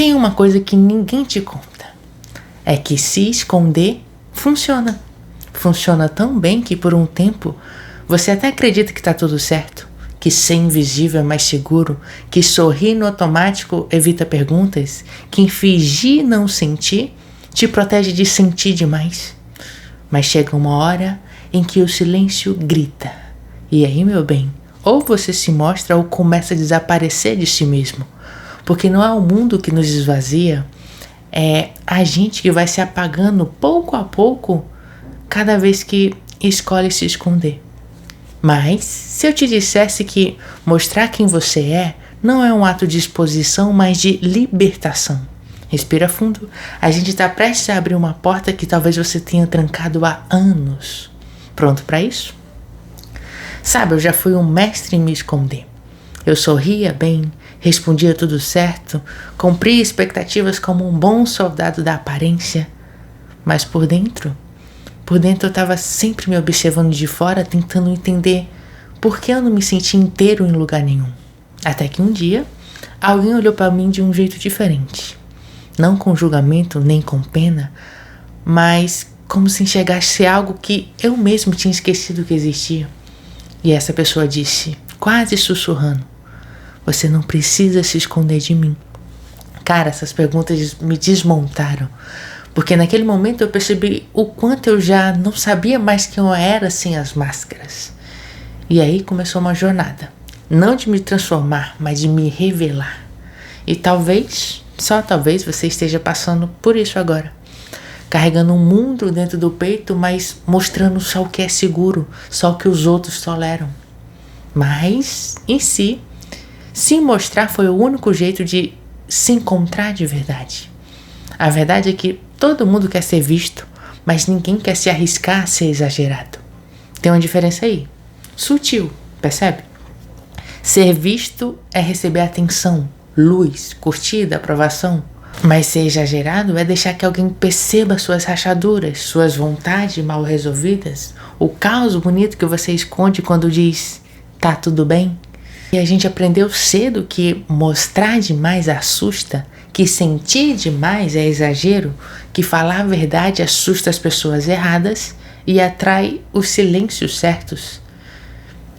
Tem uma coisa que ninguém te conta. É que se esconder funciona. Funciona tão bem que por um tempo você até acredita que está tudo certo, que ser invisível é mais seguro, que sorrir no automático evita perguntas, que fingir não sentir te protege de sentir demais. Mas chega uma hora em que o silêncio grita. E aí, meu bem, ou você se mostra ou começa a desaparecer de si mesmo. Porque não é o mundo que nos esvazia, é a gente que vai se apagando pouco a pouco cada vez que escolhe se esconder. Mas, se eu te dissesse que mostrar quem você é não é um ato de exposição, mas de libertação. Respira fundo. A gente está prestes a abrir uma porta que talvez você tenha trancado há anos. Pronto para isso? Sabe, eu já fui um mestre em me esconder. Eu sorria bem, respondia tudo certo, cumpria expectativas como um bom soldado da aparência. Mas por dentro eu estava sempre me observando de fora, tentando entender por que eu não me sentia inteiro em lugar nenhum. Até que um dia, alguém olhou para mim de um jeito diferente. Não com julgamento nem com pena, mas como se enxergasse algo que eu mesmo tinha esquecido que existia. E essa pessoa disse, quase sussurrando, você não precisa se esconder de mim. Cara, essas perguntas me desmontaram. Porque naquele momento eu percebi o quanto eu já não sabia mais quem eu era sem as máscaras. E aí começou uma jornada. Não de me transformar, mas de me revelar. E talvez, só talvez, você esteja passando por isso agora. Carregando um mundo dentro do peito, mas mostrando só o que é seguro, só o que os outros toleram. Mas, em si, se mostrar foi o único jeito de se encontrar de verdade. A verdade é que todo mundo quer ser visto, mas ninguém quer se arriscar a ser exagerado. Tem uma diferença aí. Sutil, percebe? Ser visto é receber atenção, luz, curtida, aprovação. Mas ser exagerado é deixar que alguém perceba suas rachaduras, suas vontades mal resolvidas, o caos bonito que você esconde quando diz, tá tudo bem? E a gente aprendeu cedo que mostrar demais assusta, que sentir demais é exagero, que falar a verdade assusta as pessoas erradas e atrai os silêncios certos.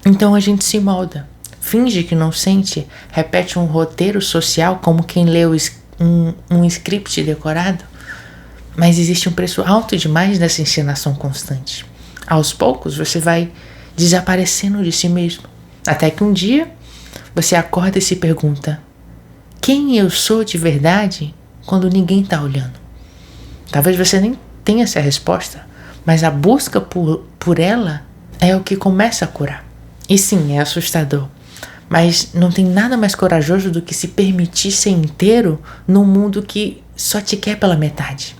Então a gente se molda, finge que não sente, repete um roteiro social como quem lê um script decorado. Mas existe um preço alto demais dessa encenação constante. Aos poucos você vai desaparecendo de si mesmo, até que um dia você acorda e se pergunta, quem eu sou de verdade quando ninguém está olhando? Talvez você nem tenha essa resposta, mas a busca por ela é o que começa a curar. E sim, é assustador, mas não tem nada mais corajoso do que se permitir ser inteiro num mundo que só te quer pela metade.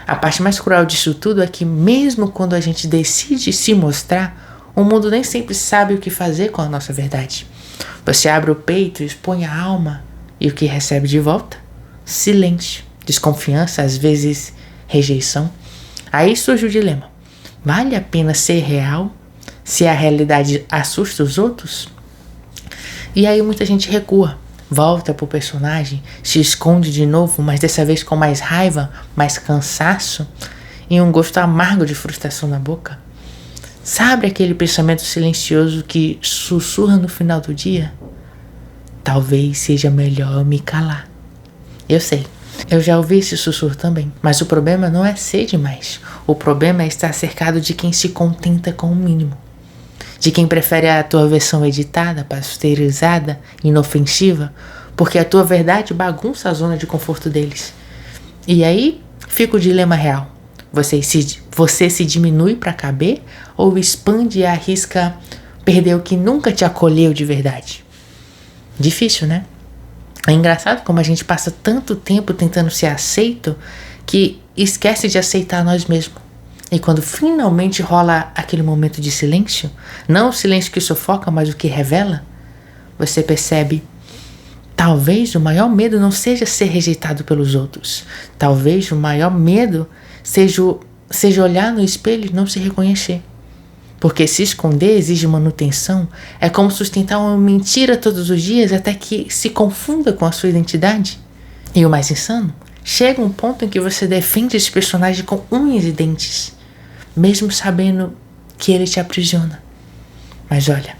A parte mais cruel disso tudo é que mesmo quando a gente decide se mostrar, o mundo nem sempre sabe o que fazer com a nossa verdade. Você abre o peito, expõe a alma, e o que recebe de volta? Silêncio, desconfiança, às vezes rejeição. Aí surge o dilema. Vale a pena ser real se a realidade assusta os outros? E aí muita gente recua, volta pro personagem, se esconde de novo, mas dessa vez com mais raiva, mais cansaço e um gosto amargo de frustração na boca. Sabe aquele pensamento silencioso que sussurra no final do dia? Talvez seja melhor eu me calar. Eu sei, eu já ouvi esse sussurro também, mas o problema não é ser demais. O problema é estar cercado de quem se contenta com o mínimo. De quem prefere a tua versão editada, pasteurizada, inofensiva, porque a tua verdade bagunça a zona de conforto deles. E aí fica o dilema real. Você se diminui para caber ou expande e arrisca perder o que nunca te acolheu de verdade? Difícil, né? É engraçado como a gente passa tanto tempo tentando ser aceito que esquece de aceitar nós mesmos. E quando finalmente rola aquele momento de silêncio, não o silêncio que sufoca, mas o que revela, você percebe, talvez o maior medo não seja ser rejeitado pelos outros. Talvez o maior medo seja olhar no espelho e não se reconhecer. Porque se esconder exige manutenção, é como sustentar uma mentira todos os dias até que se confunda com a sua identidade. E o mais insano, chega um ponto em que você defende esse personagem com unhas e dentes, mesmo sabendo que ele te aprisiona. Mas olha,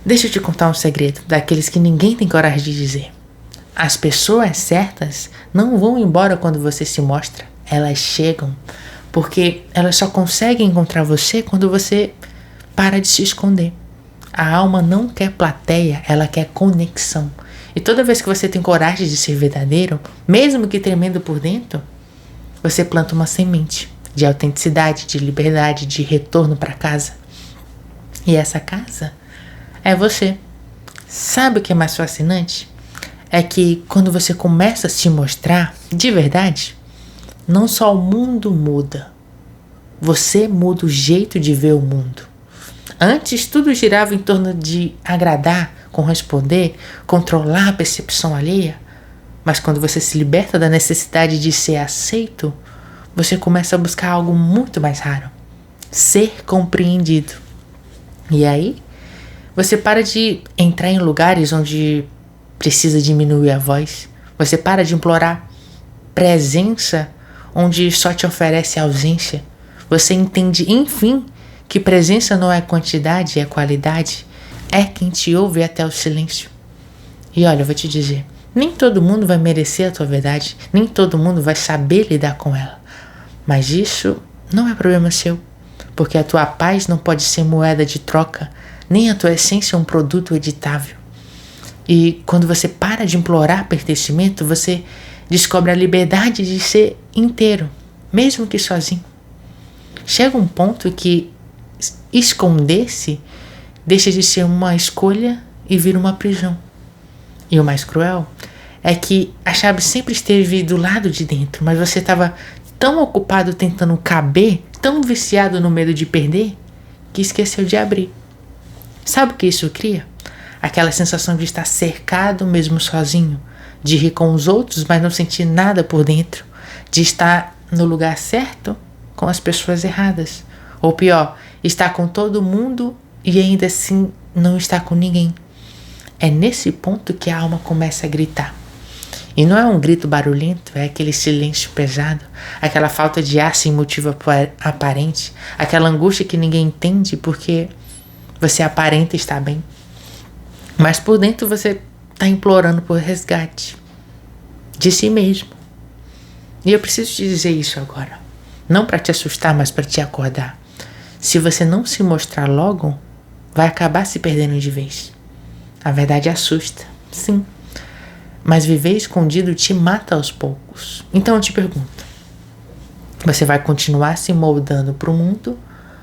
deixa eu te contar um segredo, daqueles que ninguém tem coragem de dizer. As pessoas certas não vão embora quando você se mostra, elas chegam, porque elas só conseguem encontrar você quando você para de se esconder. A alma não quer plateia, ela quer conexão. E toda vez que você tem coragem de ser verdadeiro, mesmo que tremendo por dentro, você planta uma semente de autenticidade, de liberdade, de retorno para casa. E essa casa é você. Sabe o que é mais fascinante? É que quando você começa a se mostrar de verdade, não só o mundo muda, você muda o jeito de ver o mundo. Antes tudo girava em torno de agradar, corresponder, controlar a percepção alheia. Mas quando você se liberta da necessidade de ser aceito, você começa a buscar algo muito mais raro: ser compreendido. E aí, você para de entrar em lugares onde precisa diminuir a voz. Você para de implorar presença onde só te oferece ausência. Você entende, enfim, que presença não é quantidade, é qualidade. É quem te ouve até o silêncio. E olha, eu vou te dizer, nem todo mundo vai merecer a tua verdade, nem todo mundo vai saber lidar com ela. Mas isso não é problema seu, porque a tua paz não pode ser moeda de troca, nem a tua essência um produto editável. E quando você para de implorar pertencimento, você descobre a liberdade de ser inteiro, mesmo que sozinho. Chega um ponto que esconder-se deixa de ser uma escolha e vira uma prisão. E o mais cruel é que a chave sempre esteve do lado de dentro, mas você estava tão ocupado tentando caber, tão viciado no medo de perder, que esqueceu de abrir. Sabe o que isso cria? Aquela sensação de estar cercado mesmo sozinho, de rir com os outros, mas não sentir nada por dentro, de estar no lugar certo com as pessoas erradas. Ou pior, estar com todo mundo e ainda assim não estar com ninguém. É nesse ponto que a alma começa a gritar. E não é um grito barulhento, é aquele silêncio pesado, aquela falta de ar sem motivo aparente, aquela angústia que ninguém entende porque você aparenta estar bem. Mas por dentro você está implorando por resgate de si mesmo. E eu preciso te dizer isso agora. Não para te assustar, mas para te acordar. Se você não se mostrar logo, vai acabar se perdendo de vez. A verdade assusta, sim. Mas viver escondido te mata aos poucos. Então eu te pergunto, você vai continuar se moldando para o mundo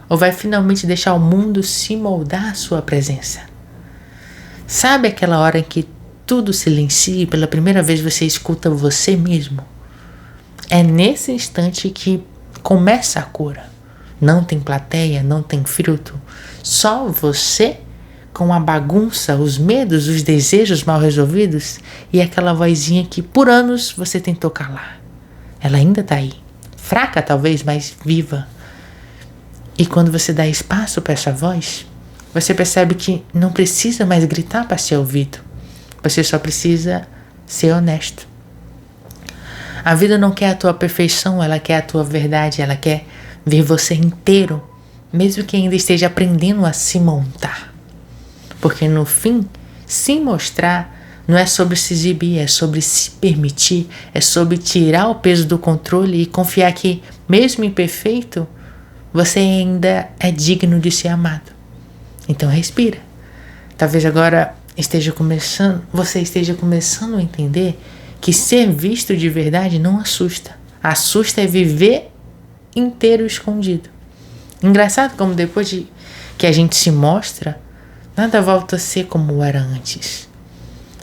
ou vai finalmente deixar o mundo se moldar à sua presença? Sabe aquela hora em que tudo silencia e pela primeira vez você escuta você mesmo? É nesse instante que começa a cura. Não tem plateia, não tem filtro. Só você com a bagunça, os medos, os desejos mal resolvidos e aquela vozinha que por anos você tentou calar. Ela ainda está aí. Fraca talvez, mas viva. E quando você dá espaço para essa voz, você percebe que não precisa mais gritar para ser ouvido. Você só precisa ser honesto. A vida não quer a tua perfeição, ela quer a tua verdade, ela quer ver você inteiro, mesmo que ainda esteja aprendendo a se montar. Porque no fim, se mostrar não é sobre se exibir, é sobre se permitir, é sobre tirar o peso do controle e confiar que, mesmo imperfeito, você ainda é digno de ser amado. Então respira. Talvez agora você esteja começando a entender que ser visto de verdade não assusta. Assusta é viver inteiro escondido. Engraçado como depois de que a gente se mostra, nada volta a ser como era antes.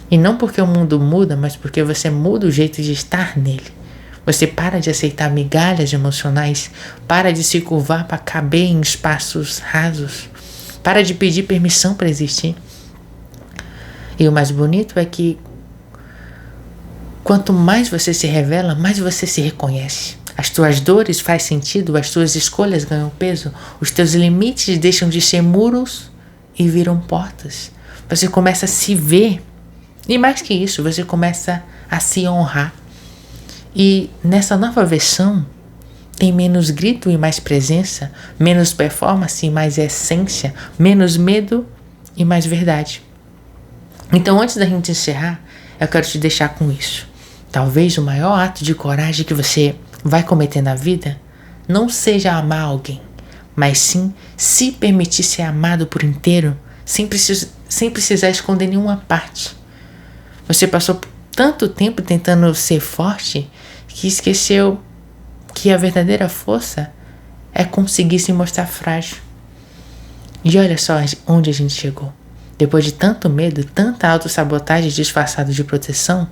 E não porque o mundo muda, mas porque você muda o jeito de estar nele. Você para de aceitar migalhas emocionais, para de se curvar para caber em espaços rasos, para de pedir permissão para existir. E o mais bonito é que quanto mais você se revela, mais você se reconhece. As tuas dores fazem sentido, as tuas escolhas ganham peso, os teus limites deixam de ser muros e viram portas. Você começa a se ver. E mais que isso, você começa a se honrar. E nessa nova versão tem menos grito e mais presença, menos performance e mais essência, menos medo e mais verdade. Então, antes da gente encerrar, eu quero te deixar com isso. Talvez o maior ato de coragem que você vai cometer na vida não seja amar alguém, mas sim se permitir ser amado por inteiro, sem precisar esconder nenhuma parte. Você passou tanto tempo tentando ser forte que esqueceu que a verdadeira força é conseguir se mostrar frágil. E olha só onde a gente chegou. Depois de tanto medo, tanta autossabotagem disfarçada de proteção,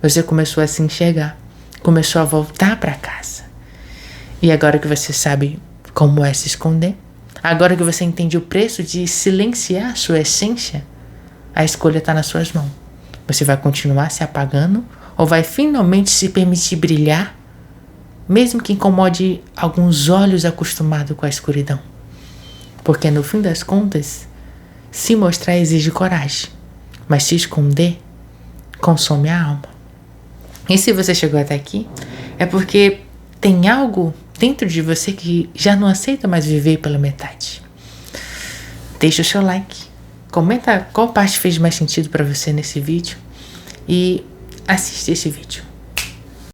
você começou a se enxergar, começou a voltar para casa. E agora que você sabe como é se esconder, agora que você entende o preço de silenciar a sua essência, a escolha está nas suas mãos. Você vai continuar se apagando ou vai finalmente se permitir brilhar, mesmo que incomode alguns olhos acostumados com a escuridão? Porque no fim das contas, se mostrar exige coragem, mas se esconder consome a alma. E se você chegou até aqui, é porque tem algo dentro de você que já não aceita mais viver pela metade. Deixa o seu like, comenta qual parte fez mais sentido para você nesse vídeo e assiste esse vídeo.